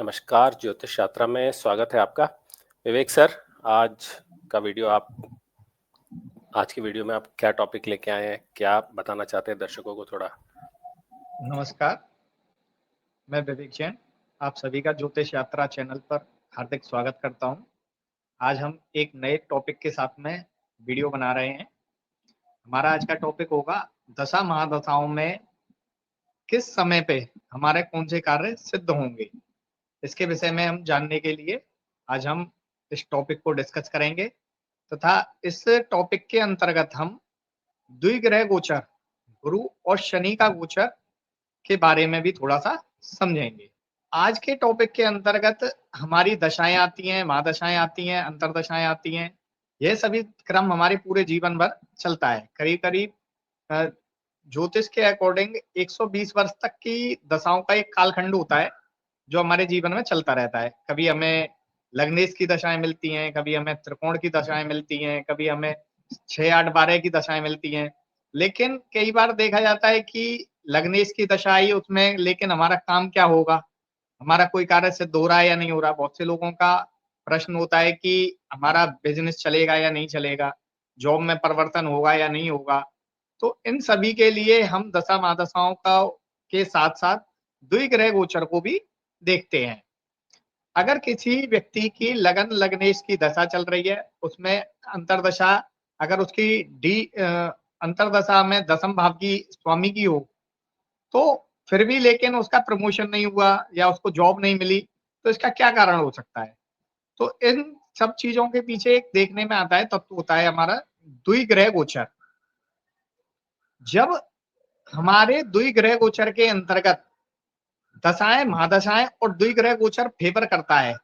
नमस्कार, ज्योतिष यात्रा में स्वागत है आपका। विवेक सर, आज का वीडियो आप आज की वीडियो में आप क्या टॉपिक लेके आए हैं? क्या बताना चाहते हैं दर्शकों को थोड़ा? नमस्कार, मैं विवेक जैन आप सभी का ज्योतिष यात्रा चैनल पर हार्दिक स्वागत करता हूं। आज हम एक नए टॉपिक के साथ में वीडियो बना रहे हैं। हमारा आज का टॉपिक होगा दशा महादशाओं में किस समय पे हमारे कौन से कार्य सिद्ध होंगे। इसके विषय में हम जानने के लिए आज हम इस टॉपिक को डिस्कस करेंगे तथा इस टॉपिक के अंतर्गत हम द्विग्रह गोचर, गुरु और शनि का गोचर के बारे में भी थोड़ा सा समझेंगे। आज के टॉपिक के अंतर्गत हमारी दशाएं आती हैं, महादशाएं आती हैं, अंतरदशाएं आती हैं। यह सभी क्रम हमारे पूरे जीवन भर चलता है। करीब-करीब ज्योतिष के अकॉर्डिंग 120 वर्ष तक की दशाओं का एक कालखंड होता है, जो हमारे जीवन में चलता रहता है। कभी हमें लग्नेश की दशाएं मिलती हैं, कभी हमें त्रिकोण की दशाएं मिलती हैं, कभी हमें 6, 8, 12 की दशाएं मिलती हैं। लेकिन कई बार देखा जाता है कि लग्नेश की दशा आई उसमें, लेकिन हमारा काम क्या होगा? हमारा कोई कार्य सिद्ध हो रहा है या नहीं हो रहा? बहुत से लोगों का प्रश्न होता है कि हमारा बिज़नेस चलेगा या नहीं चलेगा? जॉब में परिवर्तन होगा या नहीं होगा? तो इन सभी के लिए हम दशा महादशाओं का के साथ-साथ द्विग्रह गोचर को भी देखते हैं। अगर किसी व्यक्ति की लगन लग्नेश की दशा चल रही है, उसमें अंतर्दशा अगर उसकी अंतर्दशा में दशम भाव की स्वामी की हो, तो फिर भी लेकिन उसका प्रमोशन नहीं हुआ या उसको जॉब नहीं मिली, तो इसका क्या कारण हो सकता है? तो इन सब चीज़ों के पीछे एक देखने में आता है तत्व होता है हमारा द्विग्रह गोचर। जब हमारे द्विग्रह गोचर के अंतर्गत दशाएँ, महादशाएँ और द्विग्रह गोचर फेवर करता है,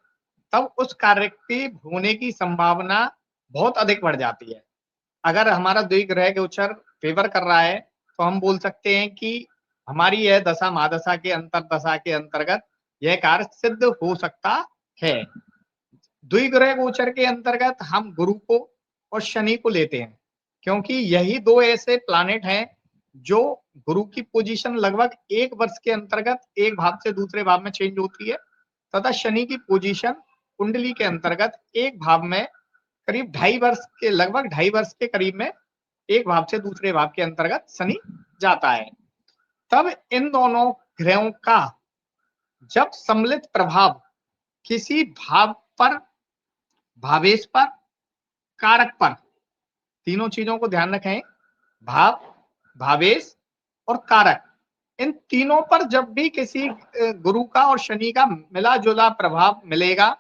तब उस कार्य के होने की संभावना बहुत अधिक बढ़ जाती है। अगर हमारा द्विग्रह गोचर फेवर कर रहा है, तो हम बोल सकते हैं कि हमारी यह दशा महादशा के अंतर्दशा के अंतर्गत यह कार्य सिद्ध हो सकता है। द्विग्रह गोचर के अंतर्गत हम गुरु को और शनि को लेते हैं, क्योंकि यही दो ऐसे प्लैनेट हैं जो गुरु की पोजीशन लगभग 1 वर्ष के अंतर्गत एक भाव से दूसरे भाव में चेंज होती है तथा शनि की पोजीशन कुंडली के अंतर्गत एक भाव में करीब लगभग ढाई वर्ष के करीब में एक भाव से दूसरे भाव के अंतर्गत शनि जाता है। तब इन दोनों ग्रहों का जब सम्मिलित प्रभाव किसी भाव पर, भावेश पर, कारक पर, तीनों चीजों को ध्यान रखें, भाव, भावेश और कारक, इन तीनों पर जब भी किसी गुरु का और शनि का मिला-जुला प्रभाव मिलेगा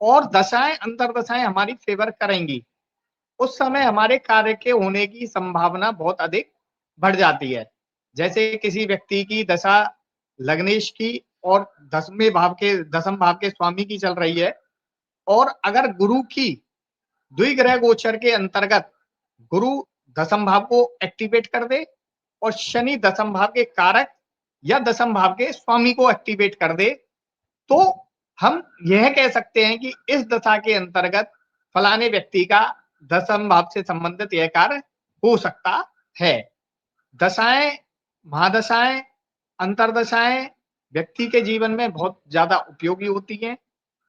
और दशाएं अंतर्दशाएं हमारी फेवर करेंगी, उस समय हमारे कार्य के होने की संभावना बहुत अधिक बढ़ जाती है। जैसे किसी व्यक्ति की दशा लग्नेश की और दसम भाव के स्वामी की चल रही है और अगर गुरु की द्विग्रह गोचर के अंतर्गत गुरु दसम भाव को एक्टिवेट कर दे और शनि दसम भाव के कारक या दसम भाव के स्वामी को एक्टिवेट कर दे, तो हम यह कह सकते हैं कि इस दशा के अंतर्गत फलाने व्यक्ति का दसम भाव से संबंधित यह कार्य हो सकता है। दशाएं, महादशाएं, अंतरदशाएं व्यक्ति के जीवन में बहुत ज्यादा उपयोगी होती हैं।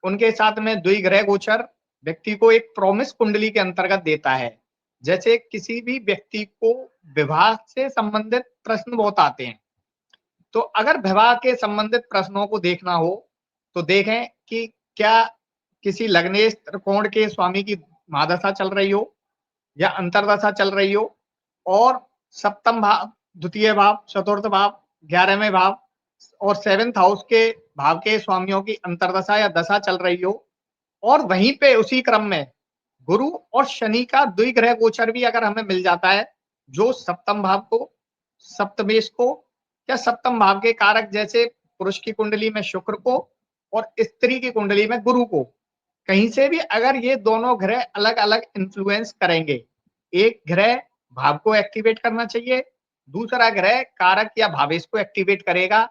उनके साथ में द्विग्रह गोचर व्यक्ति को एक प्रॉमिस कुंडली के अंतर्गत देता है। जैसे किसी भी व्यक्ति को विवाह से संबंधित प्रश्न बहुत आते हैं, तो अगर विवाह के संबंधित प्रश्नों को देखना हो, तो देखें कि क्या किसी लग्नेश त्रिकोण के स्वामी की महादशा चल रही हो या अंतरदशा चल रही हो और सप्तम भाव, द्वितीय भाव, चतुर्थ भाव, 11वें भाव और 7th हाउस के भाव के स्वामियों की अंतरदशा या दशा चल रही हो और वहीं पे उसी क्रम में गुरु और शनि का द्विग्रह गोचर भी अगर हमें मिल जाता है, जो सप्तम भाव को, सप्तमेश को या सप्तम भाव के कारक जैसे पुरुष की कुंडली में शुक्र को और स्त्री की कुंडली में गुरु को, कहीं से भी अगर ये दोनों ग्रह अलग-अलग इन्फ्लुएंस करेंगे, एक ग्रह भाव को एक्टिवेट करना चाहिए, दूसरा ग्रह कारक या भावेश को एक्टिवेट करेगा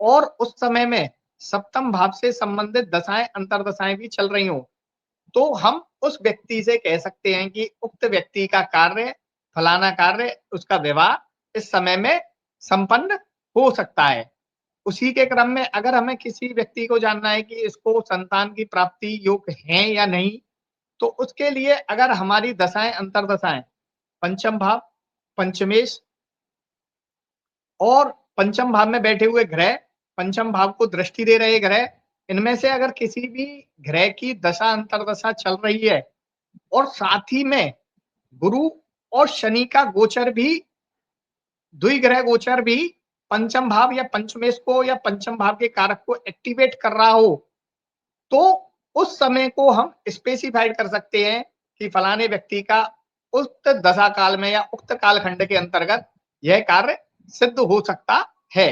और उस समय में सप्तम भाव से संबंधित दशाएं अंतरदशाएं भी चल रही हो, तो हम उस व्यक्ति से कह सकते हैं कि उक्त व्यक्ति का कार्य, फलाना कार्य, उसका विवाह इस समय में संपन्न हो सकता है। उसी के क्रम में अगर हमें किसी व्यक्ति को जानना है कि इसको संतान की प्राप्ति योग्य है या नहीं, तो उसके लिए अगर हमारी दशाएँ, अंतर्दशाएँ, पंचम भाव, पंचमेश और पंचम भाव में बैठे हुए ग्रह, पंचम भाव को दृष्टि दे रहे ग्रह, इनमें से अगर किसी भी ग्रह की दशा अंतर्दशा चल रही है और साथ ही में गुरु और शनि का गोचर भी, द्विग्रह गोचर भी पंचम भाव या पंचमेश को या पंचम भाव के कारक को एक्टिवेट कर रहा हो, तो उस समय को हम स्पेसिफाइड कर सकते हैं कि फलाने व्यक्ति का उक्त दशा काल में या उक्त कालखंड के अंतर्गत यह कार्य सिद्ध हो सकता है।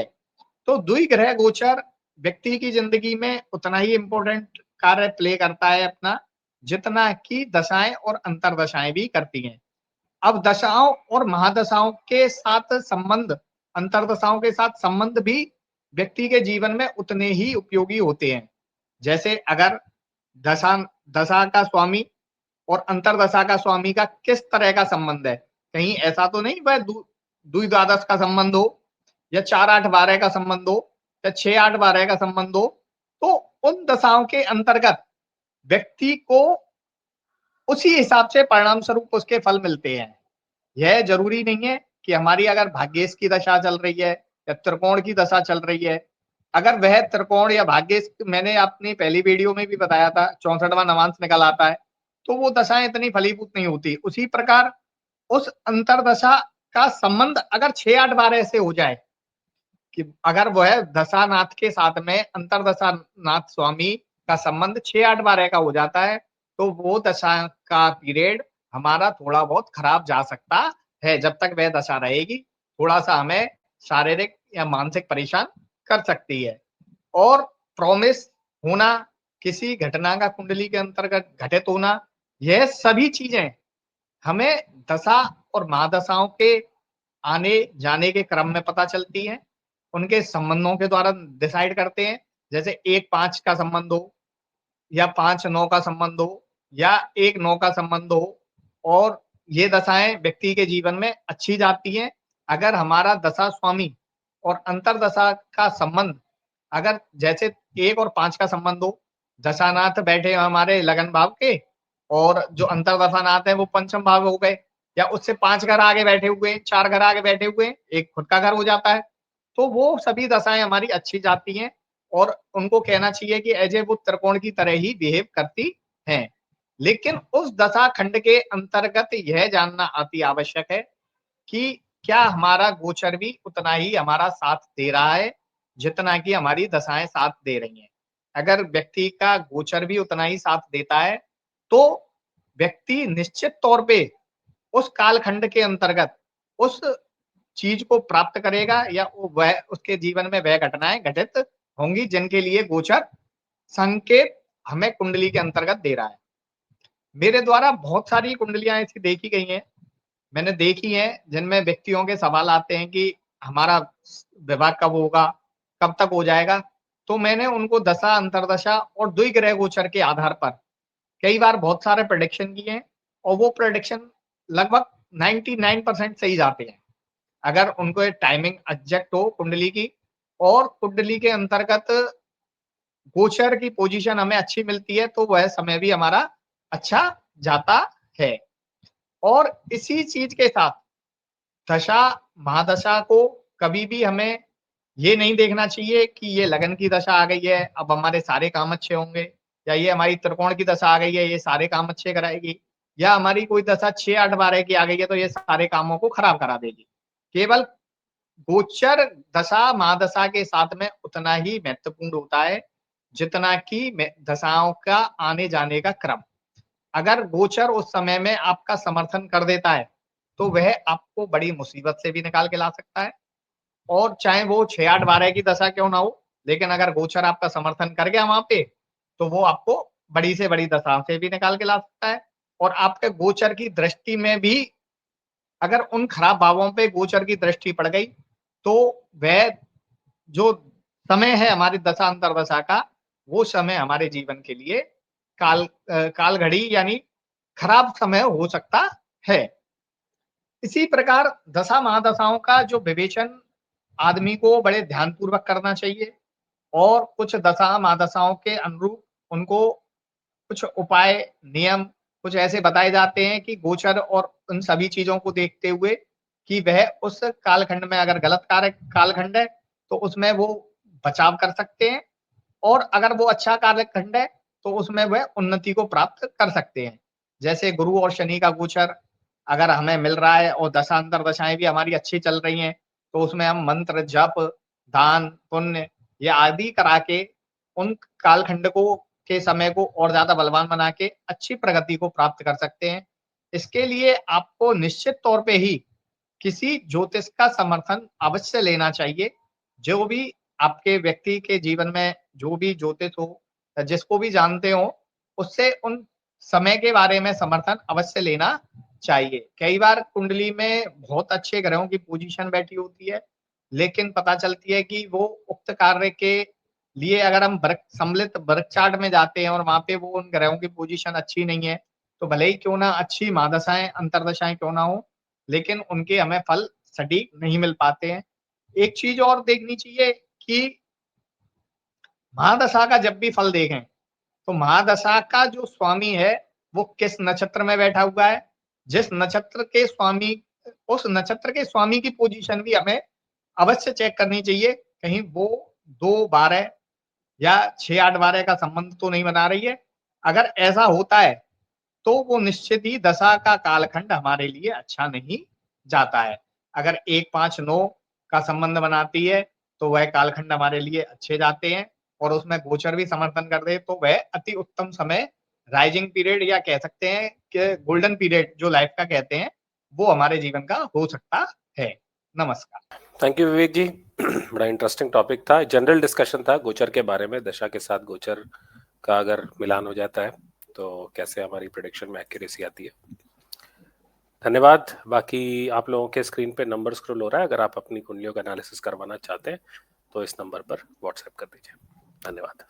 तो द्विग्रह गोचर व्यक्ति की जिंदगी में उतना ही इम्पोर्टेंट कार्य प्ले करता है अपना, जितना कि दशाएं और अंतर्दशाएं भी करती हैं। अब दशाओं और महादशाओं के साथ संबंध, अंतर्दशाओं के साथ संबंध भी व्यक्ति के जीवन में उतने ही उपयोगी होते हैं। जैसे अगर दशा दशा का स्वामी और अंतर्दशा का स्वामी का किस तरह का संबंध है, कहीं ऐसा तो नहीं वह द्विद्वादश का संबंध हो या 4-8-12 का संबंध हो या 6-8-12 का संबंध हो, तो उन दशाओं के अंतर्गत व्यक्ति को उसी हिसाब से परिणाम स्वरूप उसके फल मिलते हैं। यह जरूरी नहीं है कि हमारी अगर भाग्येश की दशा चल रही है या त्रिकोण की दशा चल रही है, अगर वह त्रिकोण या भाग्येश, मैंने अपनी पहली वीडियो में भी बताया था 64वां नवांश निकल आता है, तो वो दशाएं इतनी फलीभूत नहीं होती। उसी प्रकार उस अंतरदशा का संबंध अगर 6-8-12 से हो जाए कि अगर वह दशानाथ के साथ में अंतरदशानाथ स्वामी का संबंध 6-8-12 का हो जाता है, तो वो दशा का पीरियड हमारा थोड़ा बहुत खराब जा सकता है। जब तक वह दशा रहेगी, थोड़ा-सा हमें शारीरिक या मानसिक परेशान कर सकती है। और प्रॉमिस होना, किसी घटना का कुंडली के अंतर्गत घटित होना, यह सभी चीजें हमें दशा और महादशाओं के आने-जाने के क्रम में पता चलती हैं। उनके संबंधों के द्वारा डिसाइड करते हैं। जैसे 1-5 का संबंध हो या 5-9 का संबंध हो या 1-9 का संबंध हो, और ये दशाएँ व्यक्ति के जीवन में अच्छी जाती हैं। अगर हमारा दशा स्वामी और अंतर्दशा का संबंध अगर जैसे 1 और 5 का संबंध हो, दशानाथ बैठे हमारे लगन भाव के और जो अंतर्दशानाथ है वो पंचम भाव हो गए, या उससे 5 घर आगे बैठे हुए हैं, 4 घर आगे बैठे हुए हैं, एक खुद का घर हो जाता है। तो वो सभी दशाएँ हमारी अच्छी जाती हैं और उनको कहना चाहिए कि ऐज़ ए वो त्रिकोण की तरह ही बिहेव करती हैं। लेकिन उस दशा खंड के अंतर्गत यह जानना अति आवश्यक है कि क्या हमारा गोचर भी उतना ही हमारा साथ दे रहा है, जितना कि हमारी दशाएँ साथ दे रही हैं। अगर व्यक्ति का गोचर भी उतना ही साथ देता है, तो व्यक्ति निश्चित तौर पे उस कालखंड के अंतर्गत उस चीज को प्राप्त करेगा या वह उसके जीवन में वह घटनाएं घटित होंगी जिनके लिए गोचर संकेत हमें कुंडली के अंतर्गत दे रहा है। मेरे द्वारा बहुत सारी कुंडलियां ऐसी देखी गई हैं, मैंने देखी हैं जिनमें व्यक्तियों के सवाल आते हैं कि हमारा विवाह कब होगा, कब तक हो जाएगा। तो मैंने उनको दशा, अंतर्दशा और द्विग्रह गोचर के आधार पर कई बार बहुत सारे प्रेडिक्शन किए हैं और वो प्रेडिक्शन लगभग 99% सही जाते हैं। अगर उनको टाइमिंग एग्जैक्ट हो कुंडली की और कुंडली के अंतर्गत गोचर की पोजीशन हमें अच्छी मिलती है, तो वह समय भी हमारा अच्छा जाता है। और इसी चीज के साथ दशा, महादशा को कभी भी हमें ये नहीं देखना चाहिए कि ये लगन की दशा आ गई है, अब हमारे सारे काम अच्छे होंगे, या ये हमारी त्रिकोण की दशा आ गई है, ये सारे काम अच्छे कराएगी, या हमारी कोई दशा 6-8-12 की आ गई है तो ये सारे कामों को खराब करा देगी। केवल गोचर दशा, महादशा के साथ में उतना ही महत्वपूर्ण होता है, जितना कि दशाओं का आने-जाने का क्रम। अगर गोचर उस समय में आपका समर्थन कर देता है, तो वह आपको बड़ी मुसीबत से भी निकाल के ला सकता है। और चाहे वो 6-8-12 की दशा क्यों ना हो, लेकिन अगर गोचर आपका समर्थन कर गया वहाँ पे, तो वो आपको बड़ी से बड़ी दशा से भी निकाल के ला सकता है। और आपके गोचर की दृष्टि में भी अगर उन खराब भावों पे गोचर की दृष्टि पड़ गई, तो वह जो समय है हमारी दशा अंतर्दशा का, वो समय हमारे जीवन के लिए काल घड़ी यानी खराब समय हो सकता है। इसी प्रकार दशा महादशाओं का जो विवेचन आदमी को बड़े ध्यानपूर्वक करना चाहिए और कुछ दशा महादशाओं के अनुरूप उनको कुछ उपाय, नियम कुछ ऐसे बताए जाते हैं कि गोचर और उन सभी चीज़ों को देखते हुए कि वह उस कालखंड में अगर गलत कालखंड है, तो उसमें वो बचाव कर सकते हैं और अगर वो अच्छा कालखंड है, तो उसमें वह उन्नति को प्राप्त कर सकते हैं। जैसे गुरु और शनि का गोचर अगर हमें मिल रहा है और दशाएँ भी हमारी अच्छी चल रही हैं, तो उसमें हम मंत्र, जप, दान, पुण्य ये आदि करा के उन कालखंड को के समय को और ज़्यादा बलवान बना के अच्छी प्रगति को प्राप्त कर सकते हैं। इसके लिए आपको निश्चित तौर पे ही किसी ज्योतिष का समर्थन अवश्य लेना चाहिए। जो भी आपके व्यक्ति के जीवन में जो भी ज्योतिष हो, जिसको भी जानते हो, उससे उन समय के बारे में समर्थन अवश्य लेना चाहिए। कई बार कुंडली में बहुत अच्छे ग्रहों की पोज़ीशन बैठी होती है, लेकिन पता चलती है कि वो उक्त कार्य के लिए अगर हम सम्मिलित बर्थ चार्ट में जाते हैं और वहाँ पे वो उन ग्रहों की पोज़ीशन अच्छी नहीं है, तो भले ही क्यों ना अच्छी महादशाएँ, अंतर्दशाएँ क्यों ना हो, लेकिन उनके हमें फल सटीक नहीं मिल पाते हैं। एक चीज़ और देखनी चाहिए कि महादशा का जब भी फल देखें, तो महादशा का जो स्वामी है, वो किस नक्षत्र में बैठा हुआ है, जिस नक्षत्र के स्वामी उस नक्षत्र के स्वामी की पोज़ीशन भी हमें अवश्य चेक करनी चाहिए। कहीं वो 2-12 या 6-8-12 का संबंध तो नहीं बना रही है। अगर ऐसा होता है, तो वो निश्चित ही दशा का कालखंड हमारे लिए अच्छा नहीं जाता है। अगर 1-5-9 का संबंध बनाती है, तो वह कालखंड हमारे लिए अच्छे जाते हैं और उसमें गोचर भी समर्थन कर दे, तो वह अति उत्तम समय राइजिंग पीरियड या कह सकते हैं कि गोल्डन पीरियड जो लाइफ का कहते हैं, वो हमारे जीवन का हो सकता है। नमस्कार। थैंक यू विवेक जी। बड़ा इंटरेस्टिंग टॉपिक था, जनरल डिस्कशन था गोचर के बारे में, दशा के साथ गोचर का अगर मिलान हो जाता है तो कैसे हमारी प्रेडिक्शन में एक्यूरेसी आती है। धन्यवाद। बाकी आप लोगों के स्क्रीन पे नंबर स्क्रॉल हो रहा है, अगर आप अपनी कुंडलियों का एनालिसिस करवाना चाहते हैं तो इस नंबर पर व्हाट्सएप कर दीजिए। धन्यवाद।